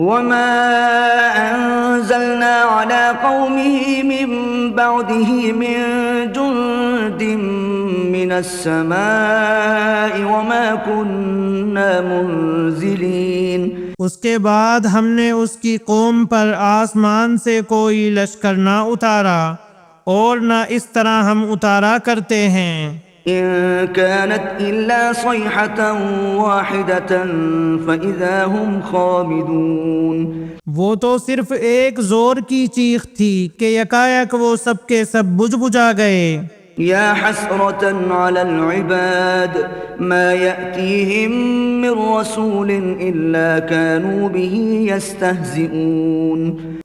وما أنزلنا على قومه من بعده من جند من السماء وما كنا منزلين. اس کے بعد ہم نے اس کی قوم پر آسمان سے کوئی لشکر نہ اتارا اور نہ اس طرح ہم اتارا کرتے ہیں. إن كانت إلا صيحة واحدة فإذا هم خامدون. وہ تو صرف ایک زور کی چیخ تھی کہ یکایک وہ سب کے سب بجھ بجھا گئے. يا حسرة على العباد ما يأتيهم من رسول إلا كانوا به يستهزئون.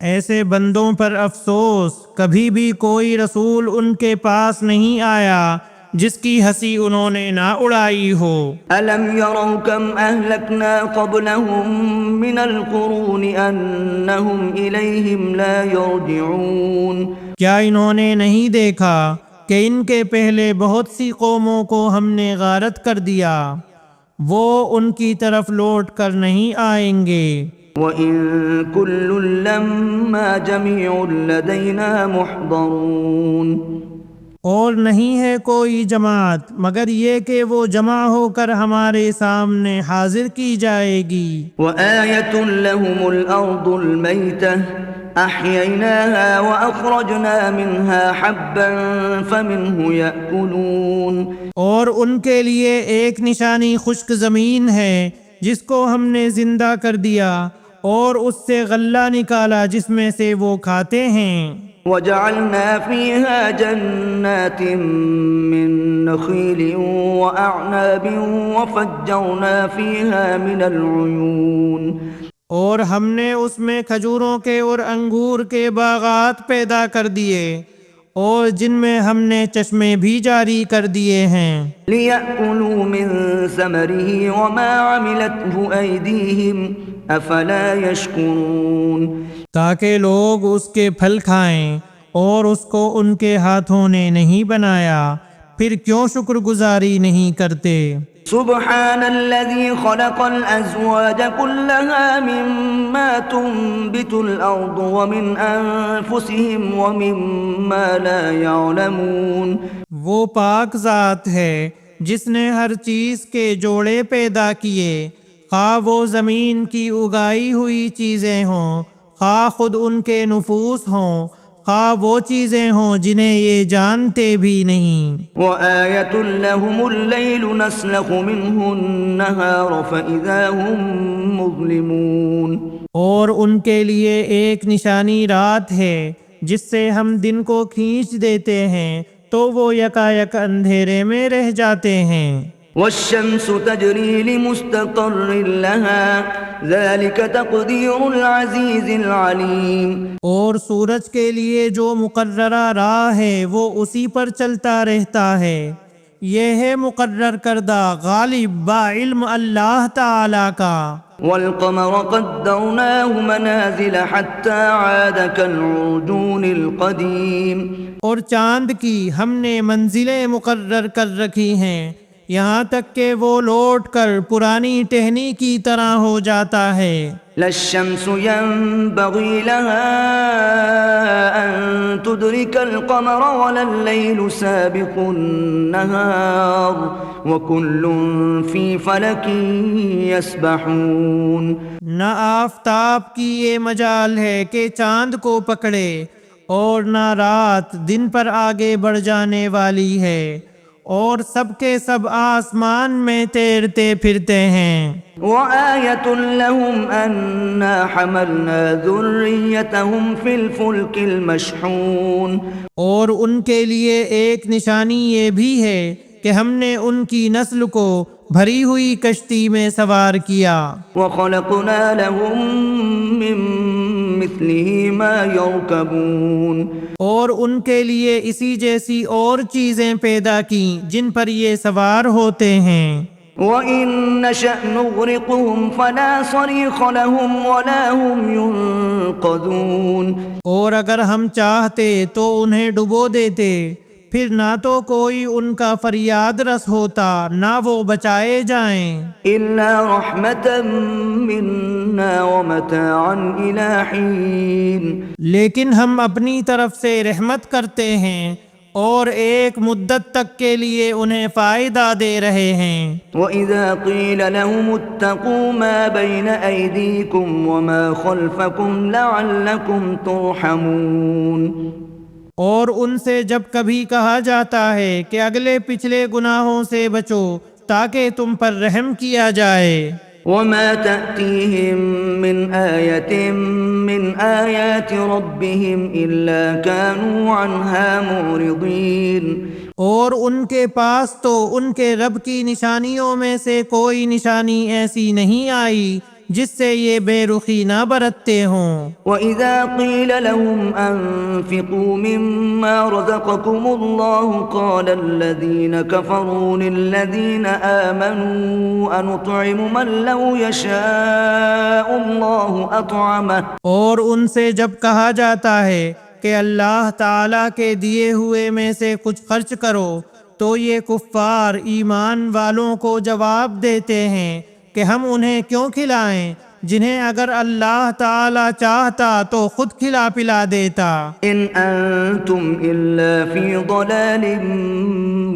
ایسے بندوں پر افسوس، کبھی بھی کوئی رسول ان کے پاس نہیں آیا جس کی ہنسی انہوں نے نہ اڑائی ہو. ألم يروا كم أهلكنا قبلهم من القرون أنهم إليهم لا يرجعون. کیا انہوں نے نہیں دیکھا کہ ان کے پہلے بہت سی قوموں کو ہم نے غارت کر دیا، وہ ان کی طرف لوٹ کر نہیں آئیں گے. وَإِن كُلٌّ لَّمَّا جَمِيعٌ لَّدَيْنَا مُحْضَرُونَ. اور نہیں ہے کوئی جماعت مگر یہ کہ وہ جمع ہو کر ہمارے سامنے حاضر کی جائے گی. وَآيَةٌ لَّهُمُ الْأَرْضُ الْمَيْتَةُ أَحْيَيْنَاهَا وَأَخْرَجْنَا مِنْهَا حَبًّا فَمِنْهُ يَأْكُلُونَ. اور ان کے لیے ایک نشانی خشک زمین ہے جس کو ہم نے زندہ کر دیا اور اس سے غلہ نکالا جس میں سے وہ کھاتے ہیں. وَجَعَلْنَا فِيهَا جَنَّاتٍ مِّن نَّخِيلٍ وَأَعْنَابٍ وَفَجَّرْنَا فِيهَا مِنَ الْعُيُونِ. اور ہم نے اس میں کھجوروں کے اور انگور کے باغات پیدا کر دیے اور جن میں ہم نے چشمے بھی جاری کر دیے ہیں. لِيَأْكُلُوا مِن ثَمَرِهِ وَمَا عَمِلَتْهُ أَيْدِيهِمْ أَفَلَا يَشْكُرُونَ. تاکہ لوگ اس کے پھل کھائیں اور اس کو ان کے ہاتھوں نے نہیں بنایا، پھر کیوں شکر گزاری نہیں کرتے. سبحان الذي خلق الأزواج كلها مما تنبت الأرض ومن أنفسهم ومما لا يعلمون. وہ پاک ذات ہے جس نے ہر چیز کے جوڑے پیدا کیے، خواہ وہ زمین کی اگائی ہوئی چیزیں ہوں، خواہ خود ان کے نفوس ہوں، خواہ وہ چیزیں ہوں جنہیں یہ جانتے بھی نہیں. وَآيَةٌ لَّهُمُ اللَّيْلُ نَسْلَخُ مِنْهُ النَّهَارَ فَإِذَا هُم مُّظْلِمُونَ. اور ان کے لیے ایک نشانی رات ہے جس سے ہم دن کو کھینچ دیتے ہیں تو وہ یکایک اندھیرے میں رہ جاتے ہیں. وَالشَّمْسُ تَجْرِي لِمُسْتَقَرٍّ لَّهَا ذَلِكَ تَقْدِيرُ الْعَزِيزِ الْعَلِيمِ. اور سورج کے لیے جو مقررہ راہ ہے وہ اسی پر چلتا رہتا ہے، یہ ہے مقرر کردہ غالب با علم اللہ تعالی کا. وَالْقَمَرَ قَدَّرْنَاهُ مَنَازِلَ حَتَّى عَادَ كَالْعُرْجُونِ الْقَدِيمِ. اور چاند کی ہم نے منزلیں مقرر کر رکھی ہیں یہاں تک کہ وہ لوٹ کر پرانی ٹہنی کی طرح ہو جاتا ہے. لا الشمس ينبغي لها أن تدرك القمر ولا الليل سابق النهار وكل في فلك يسبحون. نہ آفتاب کی یہ مجال ہے کہ چاند کو پکڑے اور نہ رات دن پر آگے بڑھ جانے والی ہے، اور سب کے سب آسمان میں تیرتے پھرتے ہیں. وَآيَةٌ لَّهُمْ أَنَّا حَمَلْنَا ذُرِّيَّتَهُمْ فِي الْفُلْكِ الْمَشْحُونِ. اور ان کے لیے ایک نشانی یہ بھی ہے کہ ہم نے ان کی نسل کو بھری ہوئی کشتی میں سوار کیا. وَخَلَقْنَا لَهُم مِّن مِّثْلِهِ مَا يَرْكَبُونَ. اور ان کے لیے اسی جیسی اور چیزیں پیدا کی جن پر یہ سوار ہوتے ہیں. وَإِن نَّشَأْ نُغْرِقْهُمْ فَلَا صَرِيخَ لَهُمْ وَلَا هُمْ يُنقَذُونَ. اور اگر ہم چاہتے تو انہیں ڈبو دیتے، پھر نہ تو کوئی ان کا فریاد رس ہوتا نہ وہ بچائے جائیں، إلا رحمة منا ومتاعا إلى حين لیکن ہم اپنی طرف سے رحمت کرتے ہیں اور ایک مدت تک کے لیے انہیں فائدہ دے رہے ہیں۔ وإذا قيل لهم اتقوا ما بين أيديكم وما خلفكم لعلكم ترحمون اور ان سے جب کبھی کہا جاتا ہے کہ اگلے پچھلے گناہوں سے بچو تاکہ تم پر رحم کیا جائے، وما تأتيهم من آية من آيات ربهم إلا كانوا عنها معرضين اور ان کے پاس تو ان کے رب کی نشانیوں میں سے کوئی نشانی ایسی نہیں آئی جس سے یہ بے رخی نہ برتتے ہوں۔ وإذا قيل لهم أنفقوا مما رزقكم الله قال الذين كفروا للذين آمنوا أنطعم من لو يشاء الله أطعمه اور ان سے جب کہا جاتا ہے کہ اللہ تعالیٰ کے دیے ہوئے میں سے کچھ خرچ کرو تو یہ کفار ایمان والوں کو جواب دیتے ہیں کہ ہم انہیں کیوں کھلائیں جنہیں اگر اللہ تعالیٰ چاہتا تو خود کھلا پلا دیتا۔ إن أنتم إلا في ضلال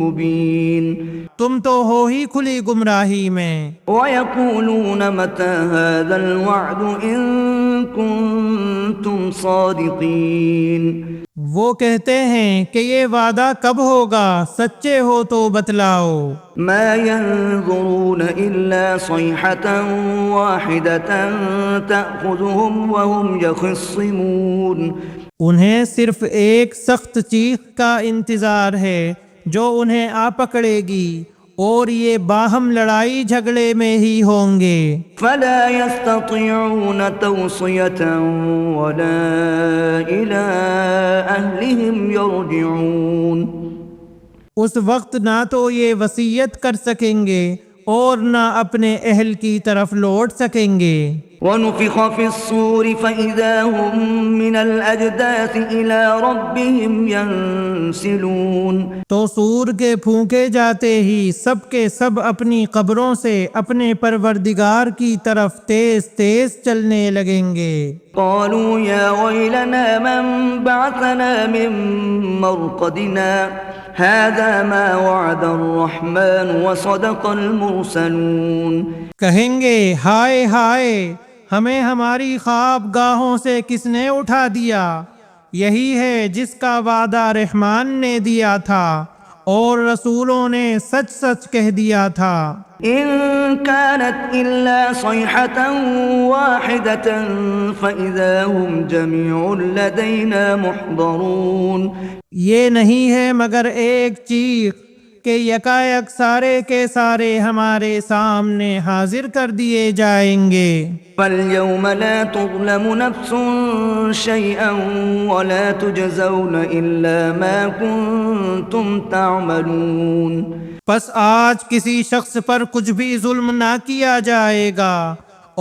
مبين تم تو ہو ہی کھلی گمراہی میں۔ ويقولون متى هذا الوعد إن كنتم صادقين وہ کہتے ہیں کہ یہ وعدہ کب ہوگا، سچے ہو تو بتلاؤ۔ ما ينظرون إلا صيحة واحدة تأخذهم وهم يخصمون انہیں صرف ایک سخت چیخ کا انتظار ہے جو انہیں آ پکڑے گی اور یہ باہم لڑائی جھگڑے میں ہی ہوں گے۔ فلا يستطيعون توصية ولا إلى أهلهم يرجعون اس وقت نہ تو یہ وصیت کر سکیں گے اور نہ اپنے اہل کی طرف لوٹ سکیں گے۔ ونفخ في الصور فإذا هم من الأجداث إلى ربهم ينسلون تو سور کے پھونکے جاتے ہی سب کے سب اپنی قبروں سے اپنے پروردگار کی طرف تیز تیز چلنے لگیں گے۔ قالوا يا ويلنا من بعثنا من مرقدنا هذا ما وعد الرحمن وصدق المرسلون کہیں گے ہائے ہائے، ہمیں ہماری خواب گاہوں سے کس نے اٹھا دیا، یہی ہے جس کا وعدہ رحمان نے دیا تھا اور رسولوں نے سچ سچ کہہ دیا تھا۔ إن كانت إلا صيحة واحدة فإذا هم جميع لدينا محضرون یہ نہیں ہے مگر ایک چیخ کہ یکایک سارے کے سارے ہمارے سامنے حاضر کر دیے جائیں گے۔ فاليوم لا تظلم نفس شيئا ولا تجزون إلا ما كنتم تعملون پس آج کسی شخص پر کچھ بھی ظلم نہ کیا جائے گا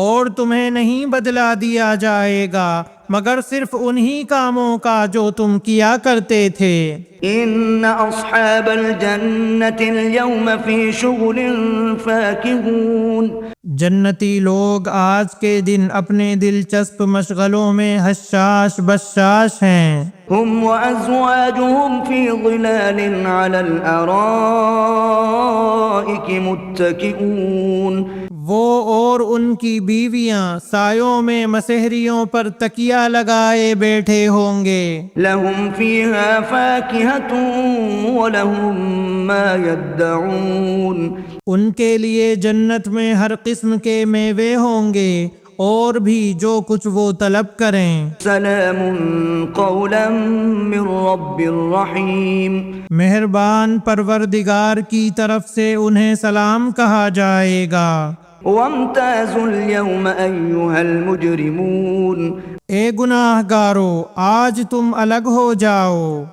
اور تمہیں نہیں بدلا دیا جائے گا مگر صرف انہی کاموں کا جو تم کیا کرتے تھے۔ إن أصحاب الجنة اليوم في شغل فاكهون جنتی لوگ آج کے دن اپنے دلچسپ مشغلوں میں حشاش بشاش ہیں۔ هم وأزواجهم في ظلال على الأرائك متكئون وہ اور ان کی بیویاں سایوں میں مسہریوں پر تکیہ لگائے بیٹھے ہوں گے۔ لهم فيها فاكهة ولهم ما يدعون ان کے لیے جنت میں ہر قسم کے میوے ہوں گے اور بھی جو کچھ وہ طلب کریں۔ سلام قولا من رب الرحیم مہربان پروردگار کی طرف سے انہیں سلام کہا جائے گا۔ وامتازوا اليوم أيها المجرمون اے گناہ گارو، آج تم الگ ہو جاؤ۔